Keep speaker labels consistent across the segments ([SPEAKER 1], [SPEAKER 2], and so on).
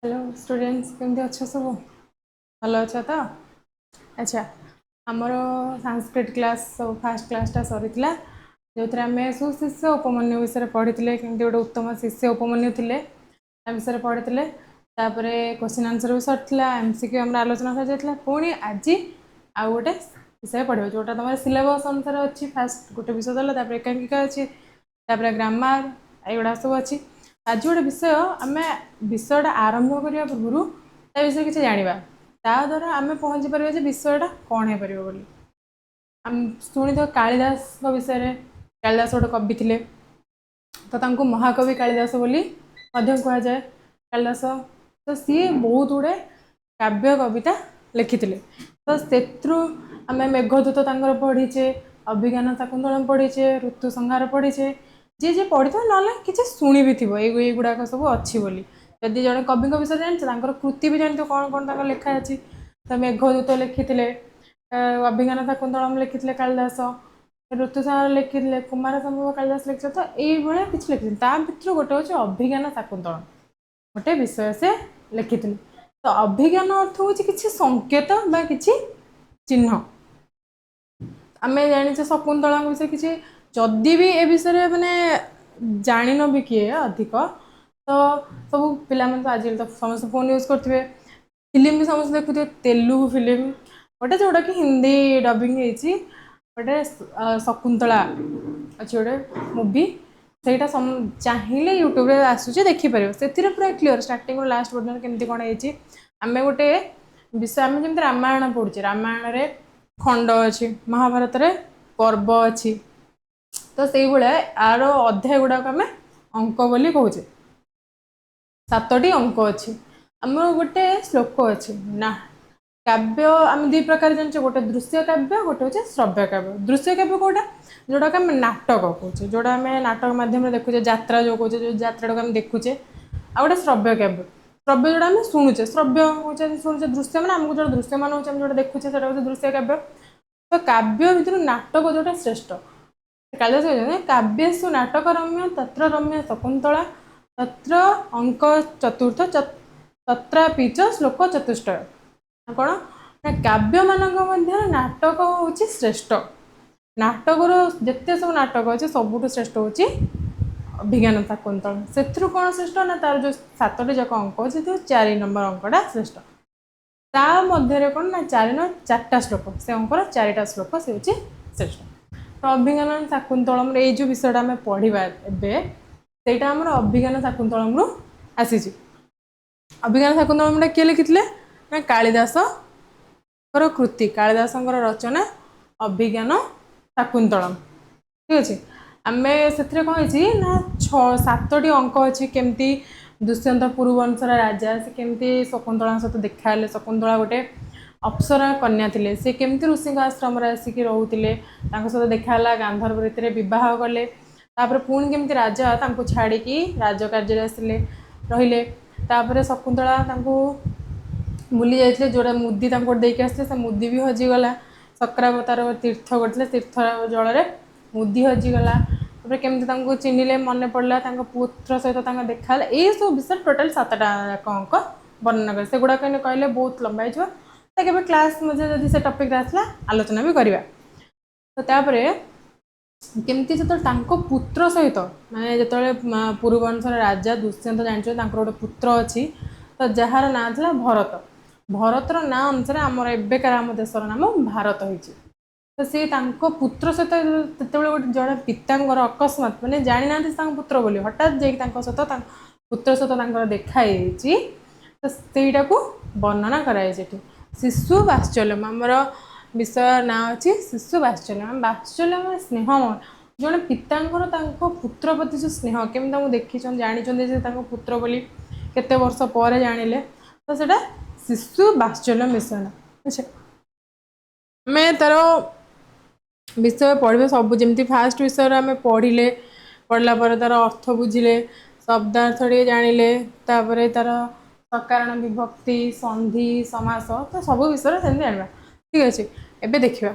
[SPEAKER 1] Hello students केमती अच्छे सब भल अच्छा तो अच्छा आमर संस्कृत क्लास सब फास्ट क्लासटा सरी जो थे आम सुशिष्य उपमन्यु विषय पढ़ी केमती गोटे उत्तम शिष्य उपमन्यु थे विषय पढ़ी तापर क्वेश्चन आंसर भी सर एमसीक्यू आम आलोचना कर जाता पुणी आज आउ गोटे विषय पढ़ो जोटा तुम सिलेबस अनुसार अच्छी फास्ट गोटे विषय दल एकांकिका अच्छी ग्रामर एगुड़ा सब अच्छी आज गोटे विषय आम विषयटा आरंभ करने पूर्व ता विषय किसी जाना ता द्वारा आम पहुँची पार विषयटा कौन हो पार बोली आम शुणी तो कालिदास विषय कालिदास गोटे कवि थे तो महाकवि कालिदास बोली कहुए कालिदास तो सी बहुत गुड़े काव्य कविता लिखिते तो से आम मेघदूत पढ़ीचे अभिज्ञान शाकुंतलम पढ़ीचे ऋतु संहार पढ़ीचे जी जी पढ़ी था ना कि शुणी भी थी युड़ाक सब अच्छी बोली जदि जड़े कवि विषय जानते कृति भी जानते कौन कौन लेखा अच्छी तो मेघदूत लिखिते अभिज्ञान शाकुंतलम लिखिते कालिदास ऋतु संहार लिखिते कुमार संभव कालिदास लिखिते तो ये किसी लिखिते भर गोटे हूँ अभिज्ञान शाकुंतलम गोटे विषय से लिखिते तो अभिज्ञान अर्थ हूँ कि संकेत बा कि चिन्ह आम जाने शकुंतला विषय किसी जदि भी ए विषय माने जान भी किए अधिक तो सब पिला तो आज तो समस्त फोन यूज करेंगे फिल्म भी समस्त देखुए तेलुगु फिल्म गोटे जोटा कि हिंदी डबिंग गोटे शकुंतला अच्छी गोटे मूवी सेटा चाहिए यूट्यूब रे आसूचे देखिपर से पूरा क्लीयर स्टार्टिंग लास्ट पर्यटन केमती कौन है आम गोटे विषय आम जमी रामायण पढ़ुचे रामायण रे खंड अच्छी महाभारत रे पर्व अच्छी तो से यार अध्याय गुड़ाक आम अंक बोली कहे 7टी अंक अच्छी आम गोटे श्लोक अच्छी ना काव्य आम दुई प्रकार जानते गोटे दृश्य काव्य गोटे हूँ श्रव्य काव्य दृश्य काव्य कौटा जोटा आम नाटक कहे जोटा आम नाटक मध्यम देखुचे यात्रा जो कहे जो यात्रा को आम देखुचे आ गोटे श्रव्य काव्य श्रव्य जोटा आम शुणुचे श्रव्य हूँ शुणुचे दृश्य मैंने आमको जो दृश्यमान हो जो देखुचे दृश्य काव्य तो काव्य भर नाटक जोटा श्रेष्ठ कालिदास काव्यसु नाटक रम्य तत्र रम्य शकुंतला तत्र अंक चतुर्थ तत्रापि च श्लोक चतुष्टय कौन ना काव्य मान नाटक हूँ श्रेष्ठ नाटकर जिते सब नाटक अच्छे सबुठ श्रेष्ठ हूँ अभिज्ञान शाकुंतलम से कौन श्रेष्ठ ना तार जो 7टी जाक अंक अच्छे 4 नंबर अंकटा श्रेष्ठ ता मध्य कौन ना 4टा श्लोक से अंकर 4टा श्लोक से हूँ श्रेष्ठ तो अभिज्ञान शाकुंतलम ये जो विषयटा आम पढ़ा एवं आम अभिज्ञान शाकुंतलम रु आसी अभिज्ञान शाकुंतलम किए लिखिते ना कालिदास कृति कालिदास रचना अभिज्ञान शाकुंतलम ठीक अच्छे आम से कही ना 7टी अंक अच्छी केमती दुष्यंत पुरुवंशर राजा से केमती शकुंतला सहित देखाले शकुंतला गोटे अप्सरा कन्या थे से केमती ऋषि आश्रम आसिक रोते सहित देखाला गांधर्व रीति बह कले पुणी केमती राजा छाड़ी राजकार्य आसिले रहिले शकुंतला बुली जाते जोड़ा मुदी देकी आसते से मुदी भी हजिगला सक्रावतार तीर्थ करते तीर्थ जल मुदी हजिगला केमती चिन्हले मन पड़ा पुत्र सहित देखा ये सब विषय टोटाल 7टा अंक वर्णना कर से गुड़ाक कहले बहुत लंबा हो के क्लास मध्य जब से टपिक आसला आलोचना भी करवा तो तापर केमती जो पुत्र सहित माने जो पुरुवंशर राजा दुष्यंत जानते गोटे पुत्र अच्छी तो जार ना था भरत भरतर ना अनुसार आमर एबेकार आम देशर नाम भारत होती तो सी पुत्र सहित गोटे जड़े पितांर अकस्मात मैंने जानी ना पुत्र बोली हठात जाक सहित पुत्र सहित देखाई तो सहीटा को वर्णना कराई शिशु वात्सल्यम आमर विषय ना अच्छी शिशु वात्सल्यम वात्सल्यम स्नेह जो पितांर पुत्र प्रति जो स्नेह केमी देखी जानी पुत्र बोली केते वर्ष पर जानिले तो सेटा शिशु वात्सल्यम विषय ना अच्छा मैं तार विषय पढ़े सब जमी फास्ट विषय आम पढ़ले पढ़ला तार अर्थ बुझिले शब्दार्थ जानिले तापर तार सकारण विभक्ति संधि समास तो सब विषय से जाना ठीक अच्छे एबे देखा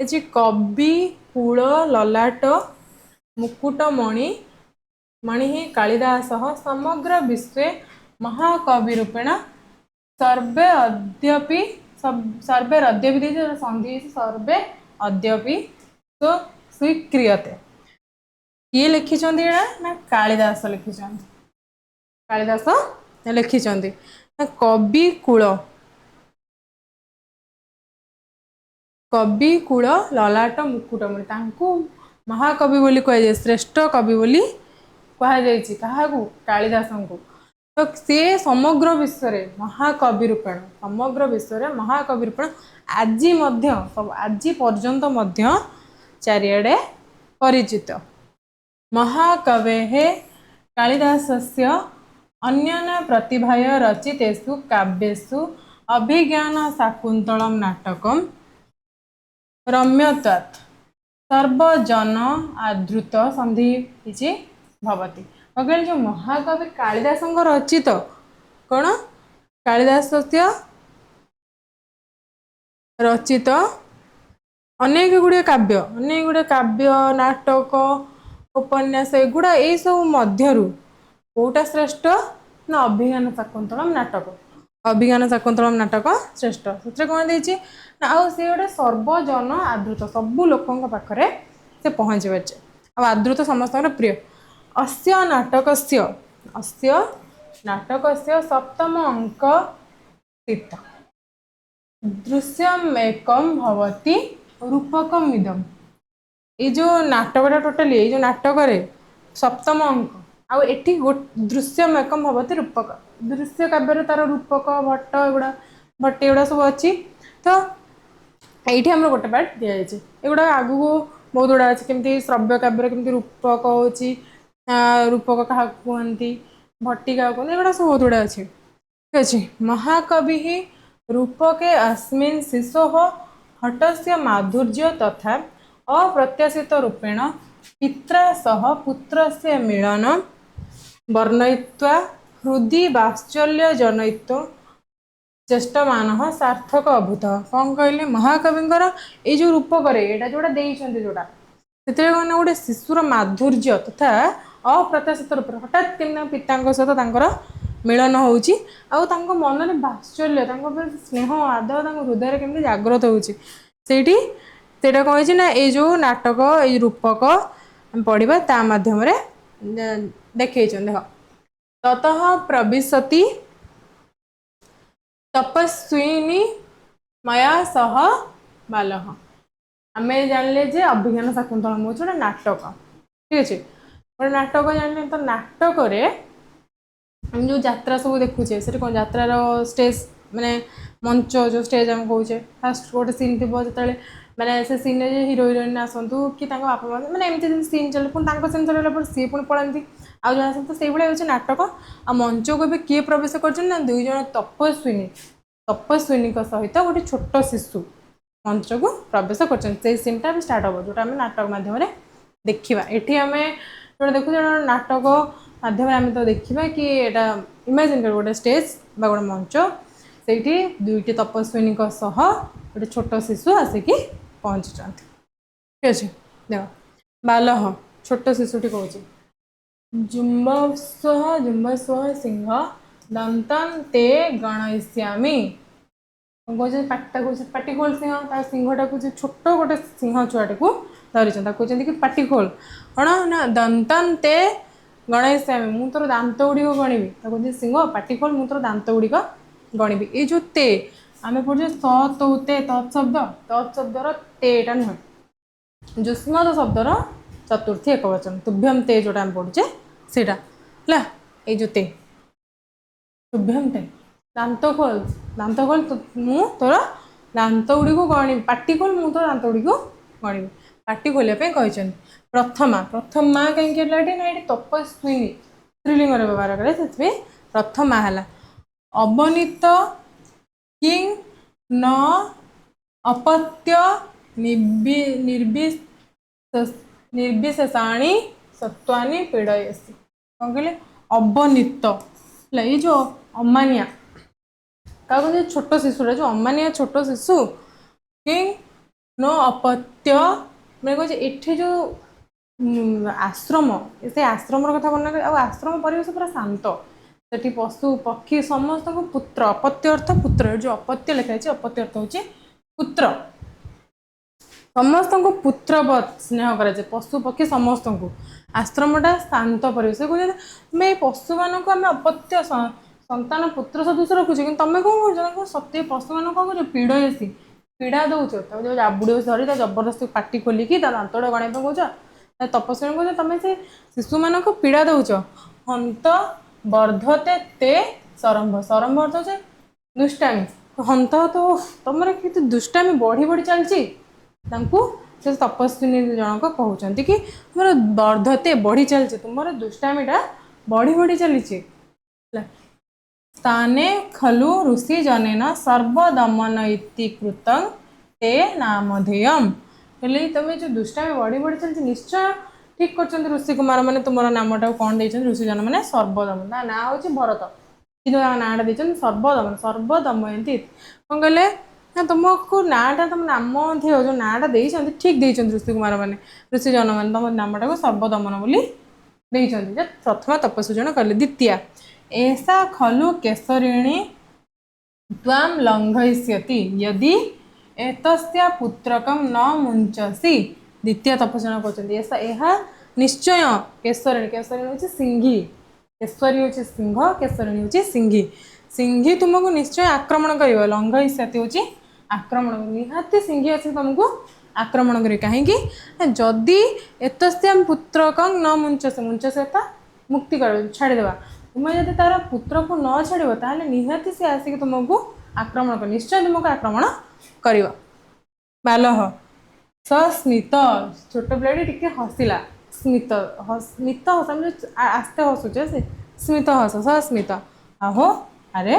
[SPEAKER 1] ये कवि कूल ललाट मुकुटमणि मणि कालिदास समग्र विश्व महाकवि रूपेण सर्वे अद्यपि सर्वे अद्यपि दे संधि सर्वे अद्यपि तो स्वीक्रियते किए लिखिछन्ति एडा ना कालिदास लिखिछन्ति कालिदास लिखिछन्ति कवि कूल ललाट मुकुटमणि तांकु महाकवि बोली कह जाए श्रेष्ठ कवि बोली कह जाइछि काहाकू कालिदास को तो से समग्र विश्व रे महाकवि रूपेण समग्र विश्व रे महाकवि रूपेण आज मध्य सब आज पर्यंत मध्य चारिआडे परिचित महाकवेः कालिदासस्य अन्यान्य प्रतिभाय रचितेषु काव्येषु अभिज्ञान शाकुन्तलम नाटकम रम्यत्वात् सर्वजन आदृत संधि किछि भवति अगले जो महाकवि कालिदास रचित कौन कालिदासस्य रचित अनेक गुड़े काव्य नाटक उपन्यास एगुड़ा यही सब मध्यरु कोटा श्रेष्ठ ना अभिज्ञान शाकुन्तलम नाटक अभिज्ञान शाकुन्तलम नाटक श्रेष्ठ से कौन देछि ना आउ से गोटे सर्वजन आदृत सबू लोकों पाखरे से पहुँची पारे आदृत समस्त प्रिय अस्य नाटकस्य सप्तम अंक स्थित दृश्यम एकम भवति रूपकम इदम ये जो नाटकटा टोटाली ये जो नाटक सप्तम अंक आउ एठी दृश्यम एकम भवति रूपक दृश्य काव्य तार रूपक भट्ट एगुड़ा भट्ट एगुड़ा सब अच्छी तो ये आम गोटे पार्ट दि जाए एगुड़ा आगू बहुत गुड़ा अच्छे कमी श्रव्य काव्य कमी रूपक हो रूपक क्या कहती भट्टी क्या कहते एगुड़ा सब बहुत गुड़ा अच्छे ठीक अच्छे महाकवि रूपके अस्मिन् शिशोः हठस्य माधुर्य तथा अप्रत्याशित रूपेण पित्रा सह पुत्रस्य मिलन वर्णयित्वा हृदि वात्सल्य जनयित्वा चेष्टमान सार्थक अभूत कौन कहले महाकविंकर ये जो रूपक यहाँ जोड़ा देते जोड़ा से गोटे शिशुर माधुर्य तथा अप्रत्याशित रूप हठात कि पिता सहित मिलन होउची आउ तांको मन में वात्सल्य स्नेह आदर हृदय केमती जाग्रत होती सेटा कही ना ये जो नाटक ये रूपक पढ़ा ता मध्यम देखे देख ततः प्रविशति तपस्विनी मया सह बालः आम जानले जे अभिज्ञान शाकुन्तलम हूँ गोटे नाटक ठीक अच्छे गोटे नाटक जानले तो नाटक हम जो यात्रा सब देखुचे से कौन यात्रार स्टेज माने मंच जो स्टेज आम कहे फास्ट गोटे सीन थी जो मैंने से सीन हिरो हिरोइन आसतु कि बापा माँ मैंने एमती सीन चले पुणी सीन चलला सी पुणी पढ़ाती आउ जन आसतु से भाई नाटक आ मंच को भी किए प्रवेश कर दुई जन तपस्विनी सहित गोटे छोट शिशु मंच को प्रवेश कर सीनटा भी स्टार्ट हम जोटा आम नाटक मध्यम देखा ये आम जो देखु नाटक माध्यम आम तो देखा कि यहाँ इमेजिन कर गोटे स्टेज बा गोटे मंच से दुईटी तपस्विनी सह गोटे छोट शिशु आसिकी पहुँची ठीक अच्छे देख बालह छोट शिशुटी कौन जुम्बस्व सिंह दंतन ते गणयिष्यामि कौन पाटी खोल सिंह सिंहटा को छोट गोटे सिंह छुआटे को धरी कहते कि पाटी खोल कौन ना दंतन ते गणयिष्यामि मु तोर दांत गुड़िक गणिबी कहते सिंह पाटी खोल मु तोर दांत गुड़िक गणिबी ये जो ते आम पढ़े ते तत्शब्दर तेटा नुहे जुष्मद शब्दर चतुर्थी एक वचन तुभ्यम ते जोटा आम पढ़ुचे सेटा है जो ते तुभ्यम ते दांत खोल मु तोर दांत गुड़ी को गणी पाटी खोल मु तोर दांत गुड़ी को गणिबी पाटी खोलिया कहते प्रथमा कहीं ना ये तपस्विनी स्त्रीलिंग व्यवहार करे प्रथमा है अवनीत किंग न अपत्य निर्विशेषाणी सत्वानी पीड़यसी कौन कहले अवनीत ये जो अमानिया क्या कहते छोट शिशुरा जो अमानिया छोट शिशु किंग न अपत्य मैं कहते ये जो आश्रम से आश्रम कथा वर्णना कर आश्रम परिवेश पूरा शांत सेठी पशु पक्षी समस्त को पुत्र, अपत्य अर्थ पुत्र, जो अपत्य लिखा है अपत्य अर्थ होची पुत्र, समस्त को पुत्रवत स्नेह करे, पशु पक्षी समस्त को। आश्रमटा शांत परिवेश कहते तुम्हें पशु मानक आम अपत्य संतान पुत्र सदृश रखुचे कि तुम कौन कर सत्य पशु मान कौन कर पीड़यसी पीड़ा दौच जो जाबुड़ी धरी जबरदस्ती पाटी खोलिकी दांतटा गणा कौच तपस्या कौच तुम से शिशु मान पीड़ा दौच। हंत वर्धते ते सरंभ, सरंभ अर्थ हो दुष्टामी, हंत तो तुम कि दुष्टामी बढ़ी बढ़ी चलती से तपस्विनी जनक कहते कि तुम वर्धते बढ़ी चलती तुम दुष्टामीटा बढ़ी बढ़ी चली स्थाने खलु ऋषि जनेन सर्वदमन इति कृतं ते नामधेयम। हेले तुम जो दुष्टामी बढ़ी बढ़ी चलती निश्चय ठीक कर ऋषि कुमार मैंने तुम नामटा कौन दे ऋषि जन मैंने सर्वदमन ता ना हूँ भरत कि नाटा देखते सर्वदमन सर्वदमयंती कौन कहले ना तुमको नाटा तुम नाम जो नाटा देखते ठीक देखते ऋषि कुमार मैंने ऋषि जन मैंने तुम नामटा को सर्वदमन बोली प्रथम तपस्वी कहले। द्वितीय ऐसा खलु केसरिणी त्वाम लंघयिष्यति यदि एतस्य पुत्रकम न मुंचसी। द्वितीय तपस्वी कहते ऐसा यह निश्चय केसरिणी, केसरिणी हूँ सिंघी, केसरी हूँ सिंह, केसरिणी हूँ सिंघी, सिंघी तुमको निश्चय आक्रमण कर। लंघयिष्यति हूँ आक्रमण, निहाती सिंघी अच्छे तुमको आक्रमण करें कहीं जदि एतस्याम पुत्रकं न मुंचसे, मुंचसे मुक्ति कर छाड़देवा तुम्हें जब तार पुत्र को न छाड़ ताले निहाती से आसिक तुमको आक्रमण कर, निश्चय तुमको आक्रमण कर। बालह सस्मित, छोट पिलाटी टिके हसिला, स्मित स्मित हस आस्ते हसुचे से स्मित हस सस्मित। आहो अरे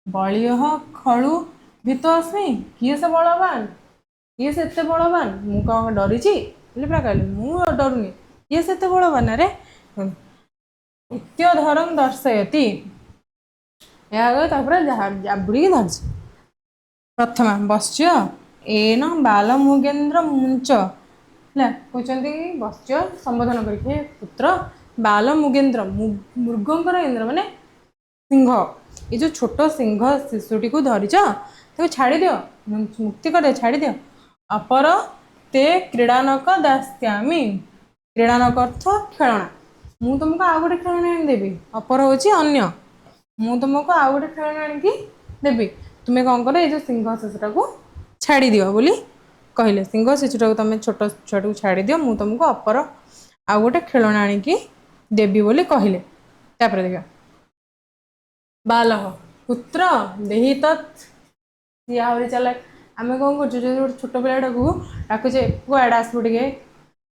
[SPEAKER 1] बलिय खलु भीत अस्मि, किए से बलवान, किए से एत बलवान, मु कौन डरी पूरा कहली मु डरुनी, किए से एत बलवान अरे इत्यधरं दर्शयति जाबुड़ी धरछ। प्रथम वश्य एन बालमुगेन्द्र मुंच कहते वश्य संबोधन करके पुत्र बालमुगेन्द्र मृगंकर इंद्र माने सिंह, ये जो छोट सिंह शिशुटी को धरीच छाड़ दियो मुक्ति कर छाड़ दियो। अपर ते क्रीड़ानक दास्यामी, क्रीड़ानक अर्थ खेलना, मु तुमको आउ गोटे खेलना आनीदेवी, अपर हूँ अन्य, मु तुमको आउ गोटे खेलना आनिकी देवी, तुम्हें कौन कर ये सिंह शिशुटा को छाड़ दियो बोली कहले। सिंह शिशुटा को तुम छोट छुआ को छाड़ दियो, मु तुमको अपर आउ गोटे खेलना आनिकी देवी बोली कहले। तापर देख बालह पुत्र देहि तत्, सी आहरी चल आम कौन कर छोट पिलाटा को डाकुचे आड़े आसबू टे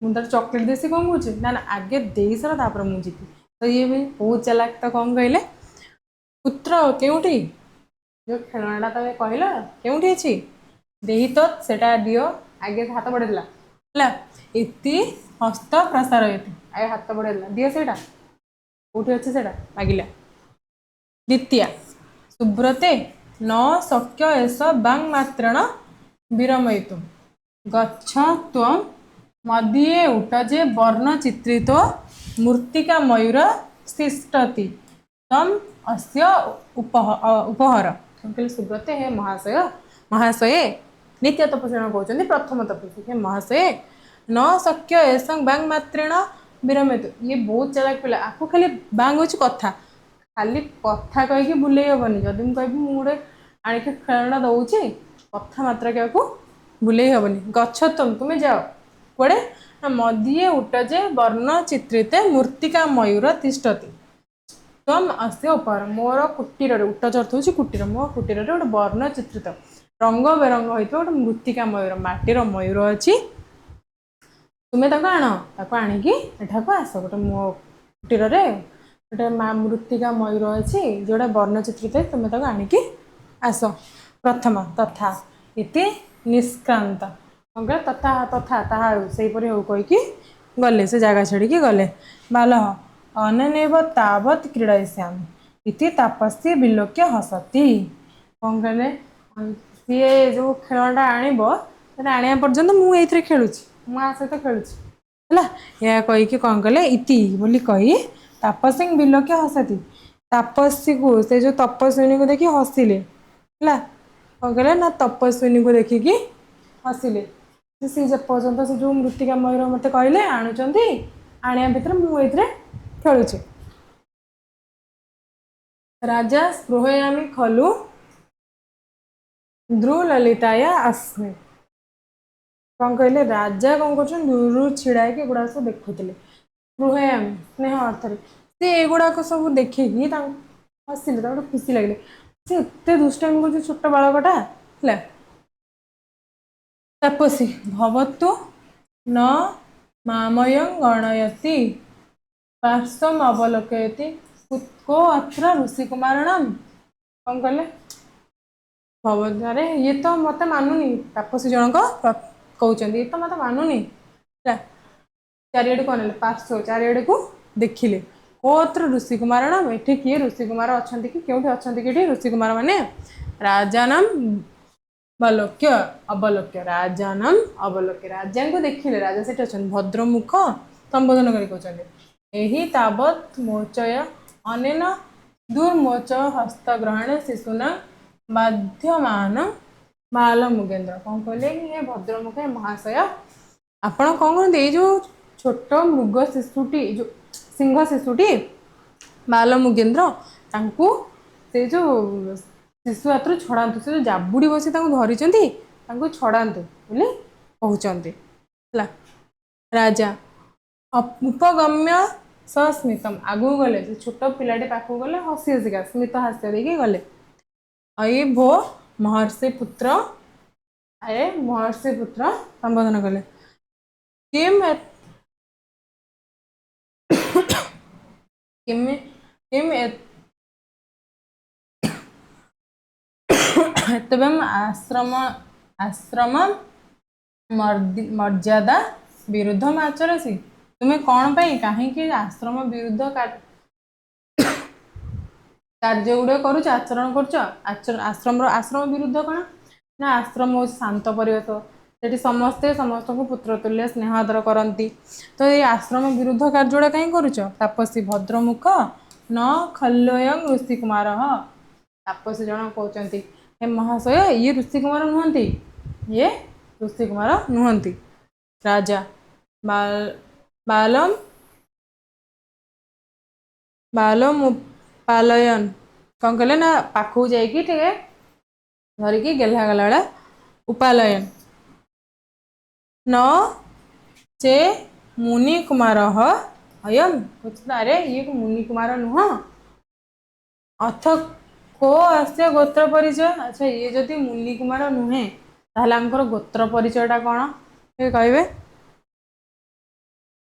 [SPEAKER 1] मुझे चॉकलेट देसी कौन कहे ना ना आगे दे सारा तापर मुझे जीती, तो ये भी बहुत चलाक तो कौन कहले पुत्र केउठी जो खेलनाटा तुम कहल केउठी अच्छी देहि तत् सेटा दियो आगे हाथ बढ़ेला है इति हस्त प्रसारयति आगे हाथ बढ़ेला दियो सेटा कौटी अच्छे सेटा मागिला। द्वितीय सुब्रते न शक्य एष बांग मात्रेण विरमयितुं गच्छ त्वं मदीये उटजे वर्ण चित्रित मूर्तिका मयूर तिष्ठति तम अस्य उपहर। सुब्रते हे महाशय, महाशय नित्य तपस्या कहते प्रथम तपस्या हे महाशय न शक्य एसं बांग मात्रेण विरमयतु, ये बहुत चालाक पिला, आपको खाली बांग हो कथा खाली कथा कहीकि भूल हेबनी, जदि मुझे कह गोटे आणिक खेलना दौची कथा मात्रा क्या भूल हेबनी। गच्छ तुम तुम्हें जाओ कड़े मदीये उटजे वर्ण चित्रिते मूर्तिका मयूर तिष्ठति तम अस्य उपहार, मोर कुटीर उटज अर्थ हूँ कुटीर, मो कुटीर गोटे वर्ण चित्रित रंग बेरंग होता गोटे मृत्तिका मयूर माटीर मयूर अच्छी, तुम्हें आण आणिकी एठाक आस गोटे मो कुटीर गोटे मृत्तिका मयूर अच्छी जोटा वर्णचित्रित तुम्हें आणिकी आस। प्रथम तथा इति निष्क्रांत तथा तथा ताहा सेपरी हो कहीकि गले से जगह छाड़ी गले। बालः अनेनेव तावत् क्रीडयिष्यामि इति तापसी विलोक्य हसति, कौन कहले सी जो खेलटा आणब आने पर्यंत मुझे खेलुची मो सहित खेलुची है या कहीकि कौन कले इति बोली कही तापसी विलोक्य हसति तापसी को से जो तपस्विनी को देखी हसिले है कौन कहले ना तपस्विनी को देखिकी हसिले सी जे पर्यंत से जो मृत्तिका मयूर मत कहले आणुंट आनिया भितर मुझे खेलुचे राजा स्पृहयामी खलु ध्रुव ललिताया अस्मि कौन कहले राजा कौन कर दूर छिड़ा के गुड़ा सब देखुले स्पृहयामी स्नेह अर्थ से एगुड़ाक सब देखिकी हसिले खुशी लगे सी एत दुष्टामी कर छोट बालकटा है तपसी भवतु न मामयं गणयति पार्श्वम अवलोकयति को अत्र ऋषिकुमारणम कौन कहले भवतारे ये तो मत मानुनी तापसी जनक कहते ये तो मत मानुनी चारिड़े कौन पार्श्व चारिड़े को देखिले को अत्र ऋषिकुमारणम एठी किए ऋषिकुमार अच्छा कि क्योंकि अच्छा कि ऋषिकुमार माने राजानम अवलोक्य अवलोक्य राजानम अवलोक्य राजा को देखिले राजा से अच्छा भद्रमुख संबोधन कर कहते तावत मोचय अनेन दुर्मोच हस्तग्रहण शिशुना बाध्यमान बाल मुगेन्द्र कौन कहले ये भद्रमुख महाशय आपण कौन करते जो छोट मृग शिशुटी जो सिंह शिशुटी बाल मुगेन्द्र तांकु से जो शिशु हाथ छड़ातु से जो जाबुड़ी बसी धरी छड़ातु बोली कहते राजा उपगम्य सस्मितम आगू गले छोट पिलाटे पाखक गले हसी हसिका स्मित हास्य देखिए गले अये भो महर्षि पुत्र अये महर्षि पुत्र संबोधन कले किम किम किम एतबम आश्रम आश्रम मर्यादा विरुद्ध आचरसी तुम्हें कौन पाई कहीं आश्रम विरुद्ध कार्य गुड़ कर आचरण कर आश्रम आश्रम विरुद्ध कौन ना आश्रम हूँ शांत परिवेश से समस्ते समस्त को पुत्र तुल्य स्नेह आदर करती तो ये आश्रम विरुद्ध कार्योड़ा कहीं करुच तापसी भद्रमुख न खल्वयं ऋषिकुमार तापसी जन कहते हे महाशय ये ऋषिकुमार नुहति ये ऋषिकुमार नुहति राजा बालम बालम पालयन कौन कहले ना पाखु जाइए धरिकी गेल्हा गला उपालयन न चे मुनि कुमार अयम अरे ये मुनि कुमार नुह अथ को आस्य गोत्र परिचय अच्छा ये जदि मुनि कुमार नुहे ताहले आमकर गोत्र परिचयटा कौन ये कहे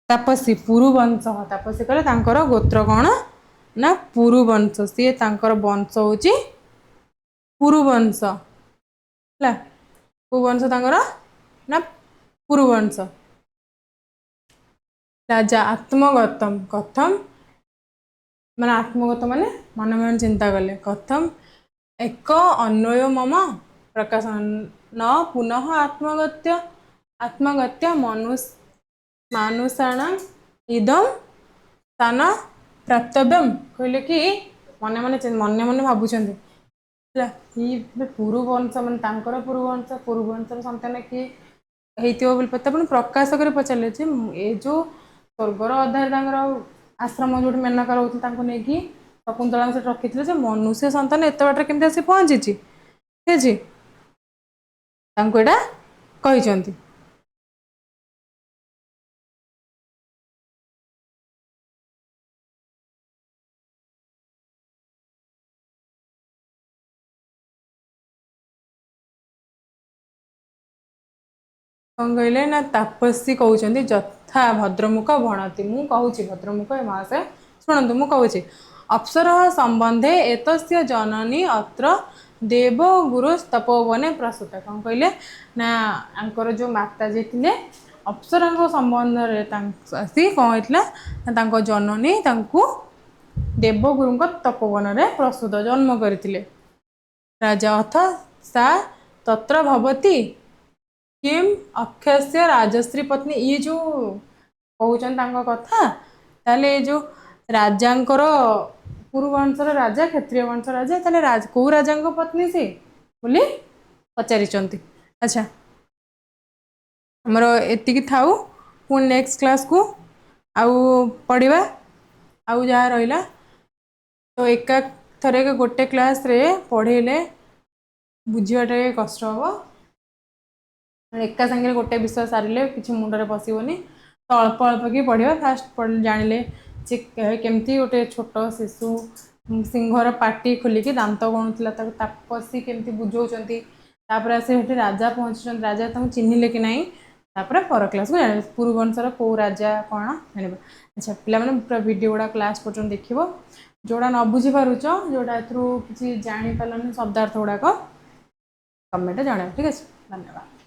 [SPEAKER 1] तापसी पुरुवंश तापसी कहले तांकर गोत्र कौन ना पुरुवंश सी तांकर वंश होची पुरुवंश है पुवंश तांकर ना पुरुवंश राजा आत्मगतम कथम माने आत्मगत माने मन मन चिंता कले कथम एक अन्वय मम प्रकाशन न पुनः आत्मगत्य आत्मगत्य मानुषाण इदम स्थान प्राप्तव्यम कहले कि मन मन भावुं पुरुवंश मान पुरुवंश संतान किए होती प्रकाश कर पचारे ये जो स्वर्गर अध्याय आश्रम जो मेनका रोती नहीं शकुंतला से रखी थे मनुष्य संतान एत बाटर केमती आसी पहुँची यहाँ कहते कौन कहले ना तापसी कहते यथा भद्रमुख भणति मु कहूँ भद्रमुख महाशय शुणु मु कहूँ अप्सर संबंधे एतस्य जननी अत्र देव गुरु तपोवने प्रसूत कौन कहले ना आंकर जो माता जी थे अप्सर संबंध आसी कौन होता जननी देवगुरु तपोवन प्रसूत जन्म करते राजा अथ सा तत्र भवती किम अक्षय राजश्री पत्नी ये जो कहते कथा ताले जो राजांकर पुरुवंशर राजा क्षत्रिय वंश राजा ताले कौ राजा पत्नी से बोली पचारि। अच्छा आमर एतिकी थाउ पुणी नेक्स्ट क्लास को आउ पढ़ा आउ जहाँ रहा तो एका थरे गोटे क्लास रे पढ़ेले बुझाटा कष्ट हम एका सागर गोटे विषय सारे कि मुंडे पशोनी तो अल्प अल्प कि पढ़ा फास्ट जानिले केमती गोटे छोट शिशु सिंहर पाटी खोलिकी दांत गणुला तापसी केमती बुझाऊँच तापर आसे राजा पहुँच राजा चिन्हले कि नहीं तापर पर क्लास को जान पुरुवंशर कौ राजा कौन जाना। अच्छा पिला पूरा वीडियो गुड़ा क्लास पर्यटन देख जोड़ा न बुझी पारुच जोड़ा किसी जापार शब्दार्थ गुड़ाक कमेंट जन ठीक है। धन्यवाद।